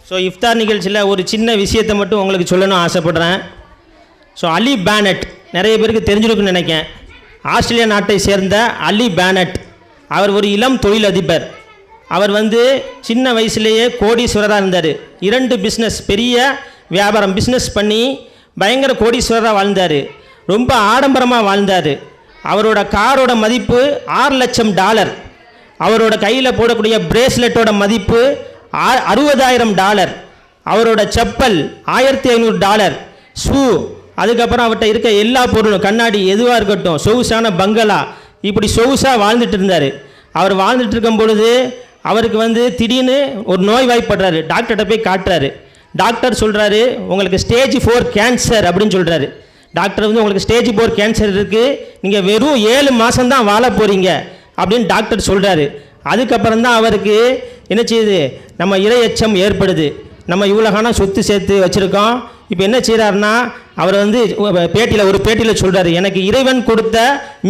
So இஃப்தார் நிகழ்ச்சியில் ஒரு சின்ன விஷயத்தை மட்டும் உங்களுக்கு சொல்லணும் ஆசைப்படுறேன். ஸோ அலி பேனட் நிறைய பேருக்கு தெரிஞ்சிருக்குன்னு நினைக்கிறேன். ஆஸ்திரேலியா நாட்டை சேர்ந்த அலி பேனட் அவர் ஒரு இளம் தொழிலதிபர். அவர் சின்ன வயசுலேயே கோடீஸ்வரராக இருந்தார். 2 பிஸ்னஸ், பெரிய வியாபாரம் பிஸ்னஸ் பண்ணி பயங்கர கோடீஸ்வரராக வாழ்ந்தார். ரொம்ப ஆடம்பரமாக வாழ்ந்தார். அவரோட காரோட மதிப்பு $6,00,000. அவரோட கையில் போடக்கூடிய பிரேஸ்லெட்டோட மதிப்பு $60,000. அவரோட செப்பல் $1,500. ஷூ, அதுக்கப்புறம் அவர்கிட்ட இருக்க எல்லா பொருளும், கண்ணாடி எதுவாக இருக்கட்டும், சொகுசான பங்களா, இப்படி சொகுசாக வாழ்ந்துட்டு இருந்தார். அவர் வாழ்ந்துட்டு இருக்கும் பொழுது அவருக்கு திடீர்னு ஒரு நோய் வாய்ப்படுறாரு. டாக்டர்கிட்ட போய் காட்டுறாரு. டாக்டர் சொல்கிறாரு, உங்களுக்கு ஸ்டேஜ் 4 கேன்சர் அப்படின்னு சொல்கிறாரு. டாக்டர் உங்களுக்கு ஸ்டேஜ் 4 கேன்சர் இருக்குது, நீங்கள் வெறும் 7 மாதம்தான் வாழ போகிறீங்க அப்படின்னு டாக்டர் சொல்கிறாரு. அதுக்கப்புறம் தான் அவருக்கு என்ன செய்யுது, நம்ம இரையச்சம் ஏற்படுது. நம்ம இவ்வளோ காலம் சொத்து சேர்த்து வச்சுருக்கோம், இப்போ என்ன செய்கிறாருன்னா அவர் ஒரு பேட்டியில் சொல்கிறாரு, எனக்கு இறைவன் கொடுத்த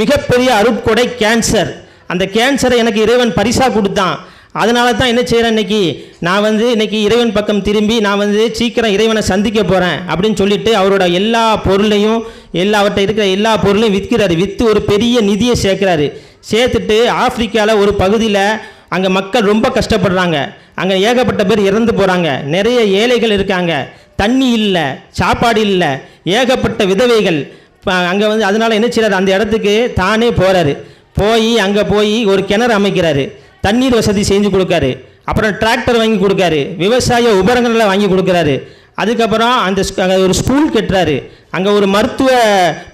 மிகப்பெரிய அருட்கொடை கேன்சர். அந்த கேன்சரை எனக்கு இறைவன் பரிசாக கொடுத்தான். அதனால தான் என்ன செய்கிறேன், நான் இன்னைக்கு இறைவன் பக்கம் திரும்பி நான் சீக்கிரம் இறைவனை சந்திக்க போகிறேன் அப்படின்னு சொல்லிட்டு அவரோட எல்லா பொருளையும், அவர்கிட்ட இருக்கிற எல்லா பொருளையும் விற்கிறாரு. விற்று ஒரு பெரிய நிதியை சேர்க்குறாரு. சேர்த்துட்டு ஆப்பிரிக்காவில் ஒரு பகுதியில் அங்கே மக்கள் ரொம்ப கஷ்டப்படுறாங்க. அங்கே ஏகப்பட்ட பேர் இறந்து போகிறாங்க. நிறைய ஏழைகள் இருக்காங்க. தண்ணி இல்லை, சாப்பாடு இல்லை, ஏகப்பட்ட விதவைகள் அங்கே அதனால் என்ன செய்கிறாரு, அந்த இடத்துக்கு தானே போகிறாரு. அங்கே போய் ஒரு கிணறு அமைக்கிறாரு. தண்ணீர் வசதி செஞ்சு கொடுக்காரு. அப்புறம் டிராக்டர் வாங்கி கொடுக்காரு. விவசாய உபகரணங்களை வாங்கி கொடுக்குறாரு. அதுக்கப்புறம் அங்கே ஒரு ஸ்கூல் கட்டுறாரு. அங்கே ஒரு மருத்துவ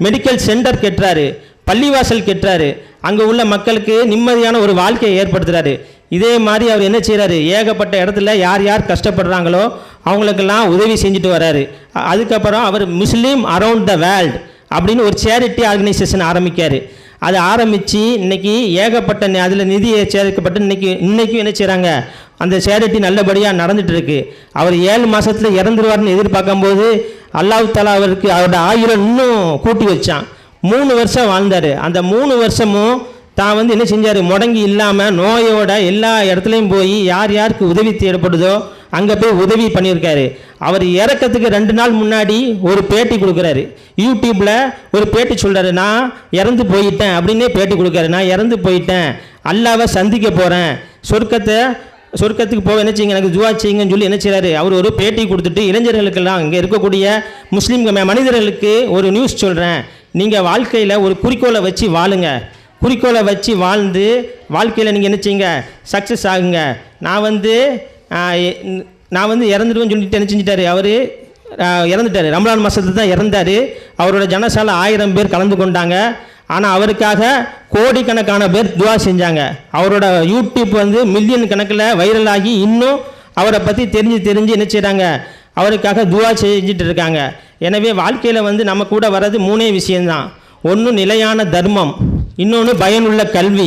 மெடிக்கல் சென்டர் கட்டுறாரு. பள்ளிவாசல் கட்டுறாரு. அங்கே உள்ள மக்களுக்கு நிம்மதியான ஒரு வாழ்க்கையை ஏற்படுத்துகிறாரு. இதே மாதிரி அவர் என்ன செய்கிறாரு, ஏகப்பட்ட இடத்துல யார் யார் கஷ்டப்படுறாங்களோ அவங்களுக்கெல்லாம் உதவி செஞ்சுட்டு வர்றாரு. அதுக்கப்புறம் அவர் முஸ்லீம் அரவுண்ட் த வேர்ல்டு அப்படின்னு ஒரு சேரிட்டி ஆர்கனைசேஷன் ஆரம்பிக்கார். அதை ஆரம்பித்து இன்றைக்கி ஏகப்பட்ட அதில் நிதியை சேர்க்கப்பட்டு இன்றைக்கும் என்ன செய்கிறாங்க, அந்த சேரிட்டி நல்லபடியாக நடந்துகிட்டு இருக்குது. அவர் 7 மாதத்தில் இறந்துருவார்னு எதிர்பார்க்கும்போது அல்லாஹ் தஆலா அவரோட ஆயுளை இன்னும் கூட்டி வச்சான். 3 வருஷம் வாழ்ந்தார். அந்த 3 வருஷமும் தான் என்ன செஞ்சார், முடங்கி இல்லாமல் நோயோட எல்லா இடத்துலையும் போய் யார் யாருக்கு உதவி தேவைப்படுதோ அங்கே போய் உதவி பண்ணியிருக்காரு. அவர் இறக்கிறதுக்கு 2 நாள் முன்னாடி ஒரு பேட்டி கொடுக்குறாரு. யூடியூப்பில் ஒரு பேட்டி சொல்கிறாரு, நான் இறந்து போயிட்டேன் அப்படின்னே பேட்டி கொடுக்குறாரு. நான் இறந்து போயிட்டேன், அல்லாவை சந்திக்க போகிறேன், சொர்க்கத்துக்கு போக என்ன செய்யுங்க, எனக்கு துவா செய்யுங்கன்னு சொல்லி என்ன செய்கிறாரு, அவர் ஒரு பேட்டி கொடுத்துட்டு இளைஞர்களுக்கெல்லாம் இங்கே இருக்கக்கூடிய முஸ்லீம் மனிதர்களுக்கு ஒரு நியூஸ் சொல்கிறேன், நீங்கள் வாழ்க்கையில் ஒரு குறிக்கோளை வச்சு வாழுங்க, குறிக்கோளை வச்சு வாழ்ந்து வாழ்க்கையில் நீங்கள் என்ன செய்யுங்க, சக்ஸஸ் ஆகுங்க. நான் இறந்துடுவேன்னு சொல்லிட்டு என்ன செஞ்சிட்டாரு, அவர் இறந்துட்டார். ரமலான் மாதத்தில் தான் இறந்தார். அவரோட ஜனசால 1000 பேர் கலந்து கொண்டாங்க. ஆனால் அவருக்காக கோடிக்கணக்கான பேர் துவா செஞ்சாங்க. அவரோட யூடியூப் மில்லியன் கணக்கில் வைரல் ஆகி இன்னும் அவரை பற்றி தெரிஞ்சு என்ன செய்கிறாங்க, அவருக்காக துவா செஞ்சுட்டு இருக்காங்க. எனவே வாழ்க்கையில் நம்ம கூட வர்றது 3 விஷயம்தான். ஒன்று நிலையான தர்மம், இன்னொன்று பயனுள்ள கல்வி.